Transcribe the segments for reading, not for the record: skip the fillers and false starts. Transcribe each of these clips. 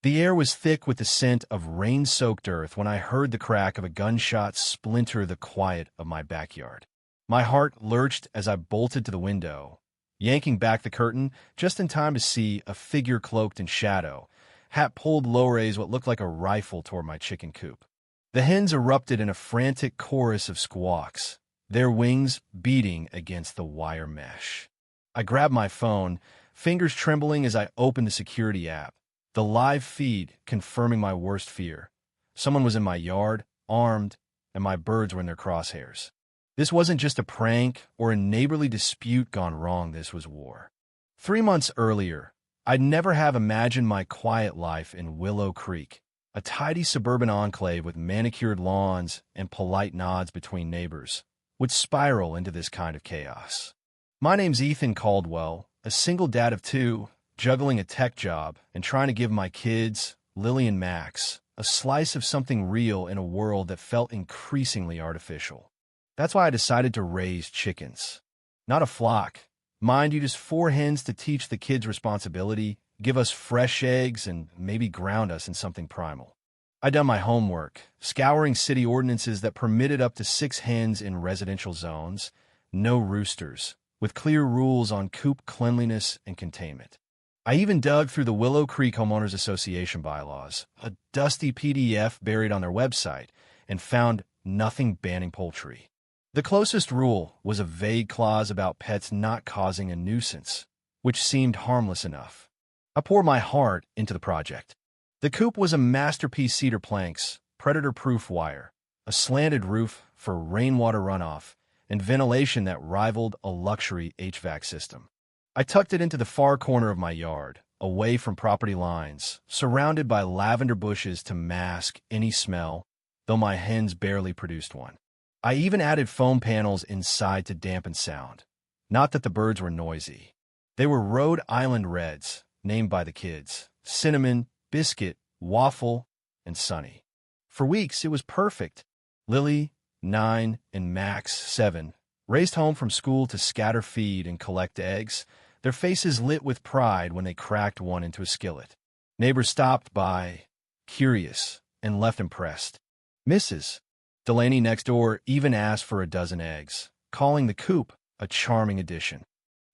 The air was thick with the scent of rain-soaked earth when I heard the crack of a gunshot splinter the quiet of my backyard. My heart lurched as I bolted to the window, yanking back the curtain just in time to see a figure cloaked in shadow, hat pulled low raise what looked like a rifle toward my chicken coop. The hens erupted in a frantic chorus of squawks, their wings beating against the wire mesh. I grabbed my phone, fingers trembling as I opened the security app, the live feed confirming my worst fear. Someone was in my yard, armed, and my birds were in their crosshairs. This wasn't just a prank or a neighborly dispute gone wrong, this was war. 3 months earlier, I'd never have imagined my quiet life in Willow Creek, a tidy suburban enclave with manicured lawns and polite nods between neighbors, would spiral into this kind of chaos. My name's Ethan Caldwell, a single dad of 2, juggling a tech job and trying to give my kids, Lily and Max, a slice of something real in a world that felt increasingly artificial. That's why I decided to raise chickens. Not a flock. Mind you, just 4 hens to teach the kids responsibility, give us fresh eggs, and maybe ground us in something primal. I'd done my homework, scouring city ordinances that permitted up to 6 hens in residential zones, no roosters, with clear rules on coop cleanliness and containment. I even dug through the Willow Creek Homeowners Association bylaws, a dusty PDF buried on their website, and found nothing banning poultry. The closest rule was a vague clause about pets not causing a nuisance, which seemed harmless enough. I poured my heart into the project. The coop was a masterpiece: cedar planks, predator-proof wire, a slanted roof for rainwater runoff, and ventilation that rivaled a luxury HVAC system. I tucked it into the far corner of my yard, away from property lines, surrounded by lavender bushes to mask any smell, though my hens barely produced one. I even added foam panels inside to dampen sound. Not that the birds were noisy. They were Rhode Island Reds, named by the kids: Cinnamon, Biscuit, Waffle, and Sunny. For weeks, it was perfect. Lily, 9, and Max, 7, raced home from school to scatter feed and collect eggs, their faces lit with pride when they cracked one into a skillet. Neighbors stopped by, curious, and left impressed. Mrs. Delaney next door even asked for a dozen eggs, calling the coop a charming addition.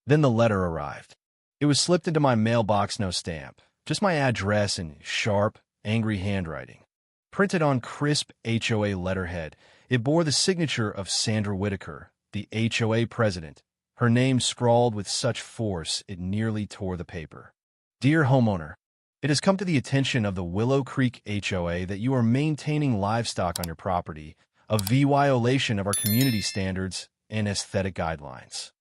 Then the letter arrived. It was slipped into my mailbox, no stamp, just my address in sharp, angry handwriting. Printed on crisp HOA letterhead, it bore the signature of Sandra Whitaker, the HOA president, her name scrawled with such force it nearly tore the paper. Dear homeowner, it has come to the attention of the Willow Creek HOA that you are maintaining livestock on your property, a violation of our community standards and aesthetic guidelines.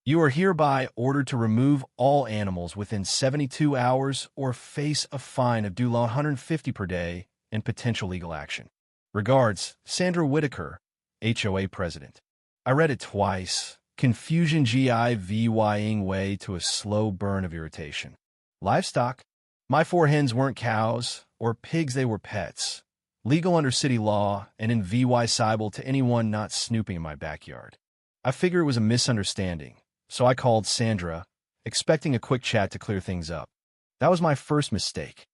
You are hereby ordered to remove all animals within 72 hours or face a fine of due $150 per day and potential legal action. Regards, Sandra Whitaker, HOA president. I read it twice, confusion giving way to a slow burn of irritation. Livestock? My 4 hens weren't cows or pigs, they were pets. Legal under city law and in viable to anyone not snooping in my backyard. I figure it was a misunderstanding, so I called Sandra, expecting a quick chat to clear things up. That was my first mistake.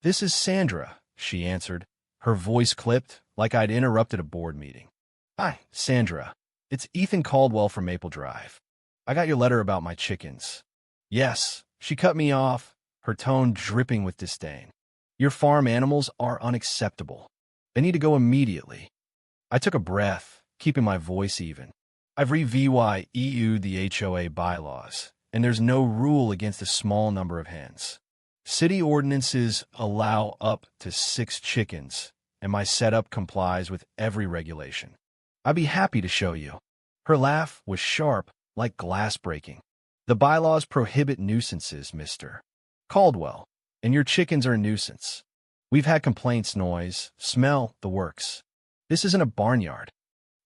This is Sandra, she answered, her voice clipped like I'd interrupted a board meeting. Hi, Sandra. It's Ethan Caldwell from Maple Drive. I got your letter about my chickens. Yes, she cut me off, her tone dripping with disdain. Your farm animals are unacceptable. They need to go immediately. I took a breath, keeping my voice even. I've reviewed the HOA bylaws, and there's no rule against a small number of hens. City ordinances allow up to 6 chickens, and my setup complies with every regulation. I'd be happy to show you. Her laugh was sharp, like glass breaking. The bylaws prohibit nuisances, Mr. Caldwell, and your chickens are a nuisance. We've had complaints, noise, smell, the works. This isn't a barnyard.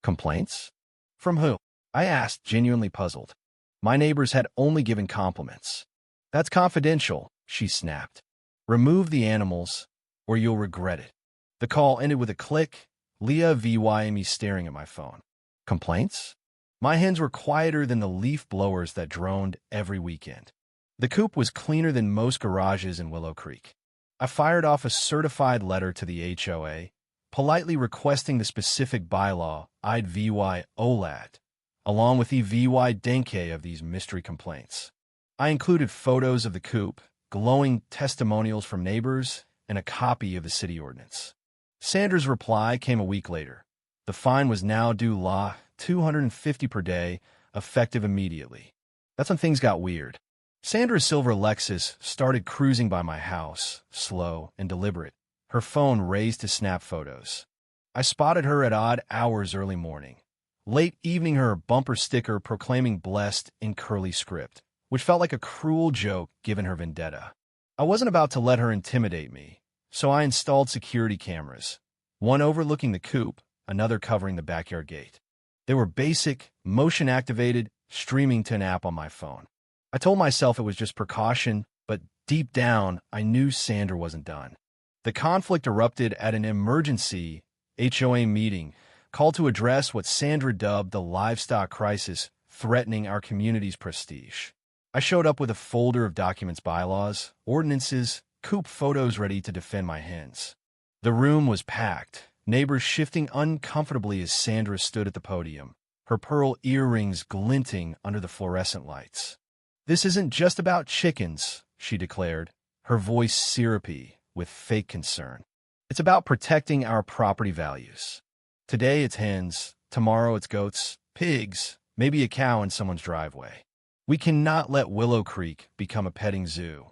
Complaints? From who? I asked, genuinely puzzled. My neighbors had only given compliments. That's confidential, she snapped. Remove the animals, or you'll regret it. The call ended with a click, Leah me staring at my phone. Complaints? My hens were quieter than the leaf blowers that droned every weekend. The coop was cleaner than most garages in Willow Creek. I fired off a certified letter to the HOA, politely requesting the specific bylaw I'd VY OLAT, along with the VY Denke of these mystery complaints. I included photos of the coop, glowing testimonials from neighbors, and a copy of the city ordinance. Sandra's reply came a week later. The fine was now due law, $250 per day, effective immediately. That's when things got weird. Sandra's silver Lexus started cruising by my house, slow and deliberate, her phone raised to snap photos. I spotted her at odd hours early morning. Late evening, her bumper sticker proclaiming blessed in curly script, which felt like a cruel joke given her vendetta. I wasn't about to let her intimidate me, so I installed security cameras, one overlooking the coop, another covering the backyard gate. They were basic, motion-activated, streaming to an app on my phone. I told myself it was just precaution, but deep down, I knew Sandra wasn't done. The conflict erupted at an emergency HOA meeting, called to address what Sandra dubbed the livestock crisis threatening our community's prestige. I showed up with a folder of documents, bylaws, ordinances, coop photos ready to defend my hens. The room was packed, neighbors shifting uncomfortably as Sandra stood at the podium, her pearl earrings glinting under the fluorescent lights. "This isn't just about chickens," she declared, her voice syrupy with fake concern. "It's about protecting our property values. Today it's hens, tomorrow it's goats, pigs, maybe a cow in someone's driveway. We cannot let Willow Creek become a petting zoo."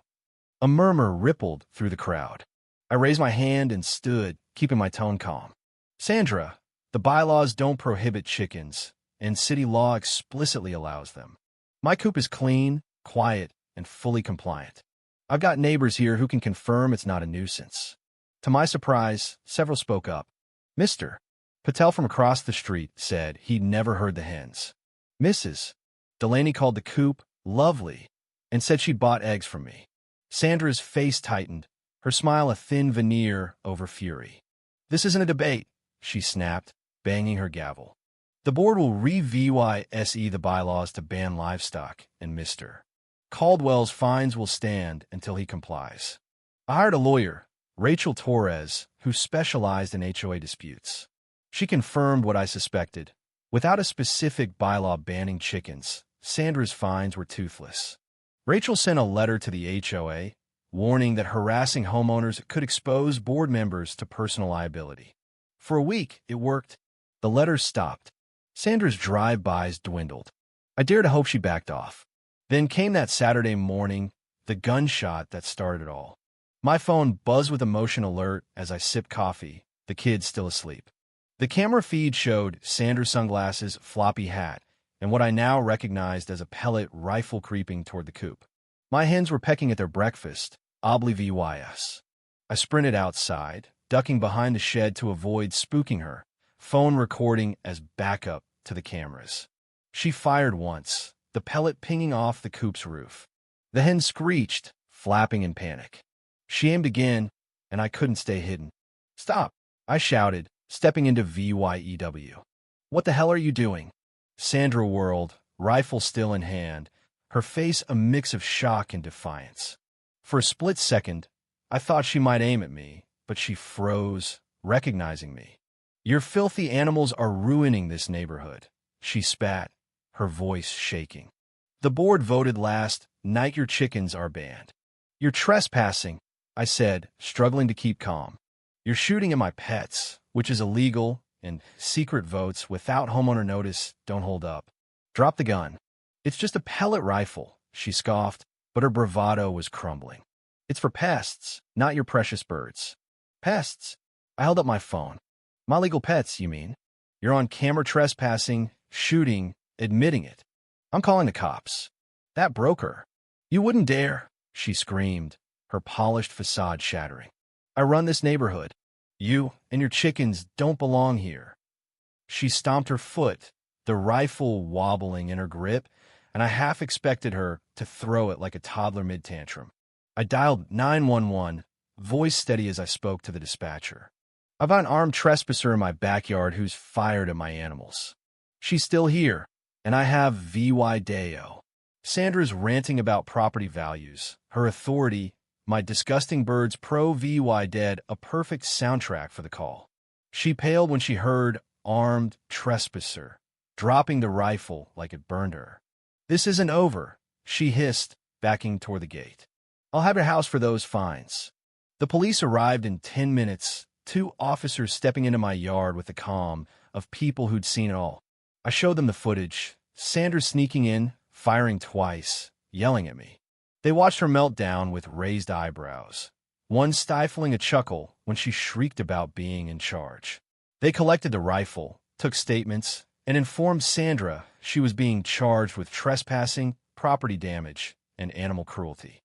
A murmur rippled through the crowd. I raised my hand and stood, keeping my tone calm. "Sandra, the bylaws don't prohibit chickens, and city law explicitly allows them. My coop is clean, quiet, and fully compliant. I've got neighbors here who can confirm it's not a nuisance." To my surprise, several spoke up. Mr. Patel from across the street said he'd never heard the hens. Mrs. Delaney called the coop lovely and said she'd bought eggs from me. Sandra's face tightened, her smile a thin veneer over fury. "This isn't a debate," she snapped, banging her gavel. "The board will re-VYSE the bylaws to ban livestock, and Mr. Caldwell's fines will stand until he complies." I hired a lawyer, Rachel Torres, who specialized in HOA disputes. She confirmed what I suspected. Without a specific bylaw banning chickens, Sandra's fines were toothless. Rachel sent a letter to the HOA, warning that harassing homeowners could expose board members to personal liability. For a week, it worked. The letters stopped. Sandra's drive-bys dwindled. I dared to hope she backed off. Then came that Saturday morning, the gunshot that started it all. My phone buzzed with a motion alert as I sipped coffee, the kids still asleep. The camera feed showed Sandra's sunglasses, floppy hat, and what I now recognized as a pellet rifle creeping toward the coop. My hens were pecking at their breakfast, oblivious. I sprinted outside, ducking behind the shed to avoid spooking her, phone recording as backup to the cameras. She fired once, the pellet pinging off the coop's roof. The hen screeched, flapping in panic. She aimed again, and I couldn't stay hidden. "Stop!" I shouted, stepping into VYEW. "What the hell are you doing?" Sandra whirled, rifle still in hand, her face a mix of shock and defiance. For a split second, I thought she might aim at me, but she froze, recognizing me. "Your filthy animals are ruining this neighborhood," she spat, her voice shaking. "The board voted last night your chickens are banned." "You're trespassing," I said, struggling to keep calm. "You're shooting at my pets, which is illegal, and secret votes without homeowner notice don't hold up. Drop the gun." "It's just a pellet rifle," she scoffed, but her bravado was crumbling. "It's for pests, not your precious birds." "Pests?" I held up my phone. "My legal pets, you mean? You're on camera trespassing, shooting, admitting it. I'm calling the cops." That broke her. "You wouldn't dare," she screamed, her polished facade shattering. "I run this neighborhood. You and your chickens don't belong here." She stomped her foot, the rifle wobbling in her grip, and I half expected her to throw it like a toddler mid-tantrum. I dialed 911, voice steady as I spoke to the dispatcher. "I've got an armed trespasser in my backyard who's fired at my animals. She's still here, and I have VY Deo." Sandra's ranting about property values, her authority, My disgusting birds pro VY dead, a perfect soundtrack for the call. She paled when she heard armed trespasser, dropping the rifle like it burned her. This isn't over, she hissed, backing toward the gate. I'll have your house for those fines. The police arrived in 10 minutes, 2 officers stepping into my yard with the calm of people who'd seen it all. I showed them the footage, Sandra sneaking in, firing twice, yelling at me. They watched her melt down with raised eyebrows, one stifling a chuckle when she shrieked about being in charge. They collected the rifle, took statements, and informed Sandra she was being charged with trespassing, property damage, and animal cruelty.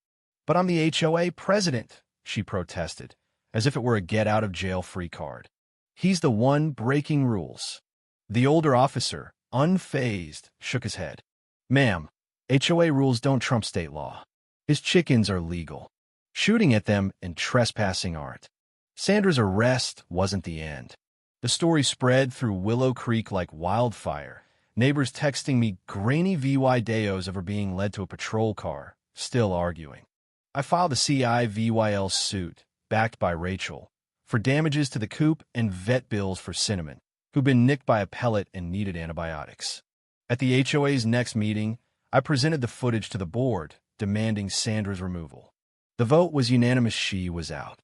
But I'm the HOA president, she protested, as if it were a get-out-of-jail-free card. He's the one breaking rules. The older officer, unfazed, shook his head. Ma'am, HOA rules don't trump state law. His chickens are legal. Shooting at them and trespassing aren't. Sandra's arrest wasn't the end. The story spread through Willow Creek like wildfire, neighbors texting me grainy VY-deos of her being led to a patrol car, still arguing. I filed a CIVYL suit, backed by Rachel, for damages to the coop and vet bills for Cinnamon, who'd been nicked by a pellet and needed antibiotics. At the HOA's next meeting, I presented the footage to the board, demanding Sandra's removal. The vote was unanimous. She was out.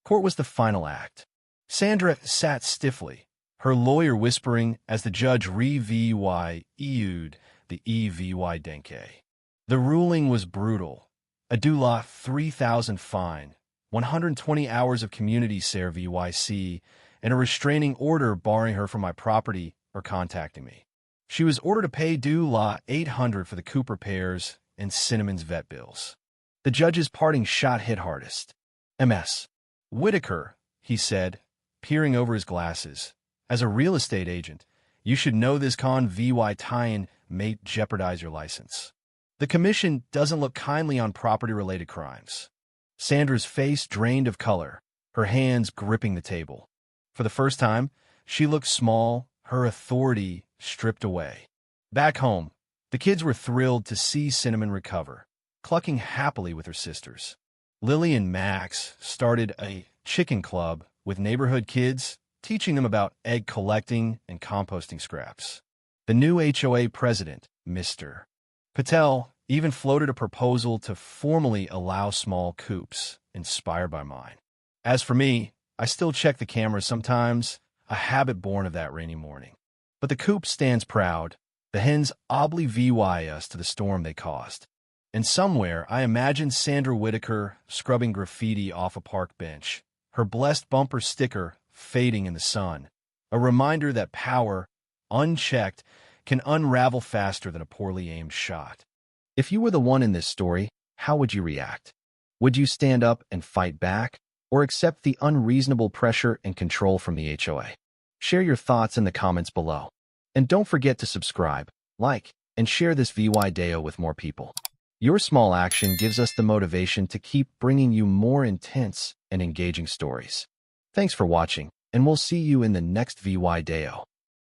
Court was the final act. Sandra sat stiffly, her lawyer whispering as the judge re-VY-EU'd the EVY Denke. The ruling was brutal. A DULA 3,000 fine, 120 hours of community ser VYC, and a restraining order barring her from my property or contacting me. She was ordered to pay DULA 800 for the coop repairs and Cinnamon's vet bills. The judge's parting shot hit hardest. MS. Whitaker, he said, peering over his glasses. As a real estate agent, you should know this con VY tie-in may jeopardize your license. The commission doesn't look kindly on property-related crimes. Sandra's face drained of color, her hands gripping the table. For the first time, she looked small, her authority stripped away. Back home, the kids were thrilled to see Cinnamon recover, clucking happily with her sisters. Lily and Max started a chicken club with neighborhood kids, teaching them about egg collecting and composting scraps. The new HOA president, Mr. Patel, even floated a proposal to formally allow small coops, inspired by mine. As for me, I still check the cameras sometimes, a habit born of that rainy morning. But the coop stands proud. The hens obliquely VY us to the storm they caused. And somewhere, I imagine Sandra Whitaker scrubbing graffiti off a park bench, her blessed bumper sticker fading in the sun, a reminder that power, unchecked, can unravel faster than a poorly aimed shot. If you were the one in this story, how would you react? Would you stand up and fight back, or accept the unreasonable pressure and control from the HOA? Share your thoughts in the comments below. And don't forget to subscribe, like, and share this VY Deo with more people. Your small action gives us the motivation to keep bringing you more intense and engaging stories. Thanks for watching, and we'll see you in the next VY Deo.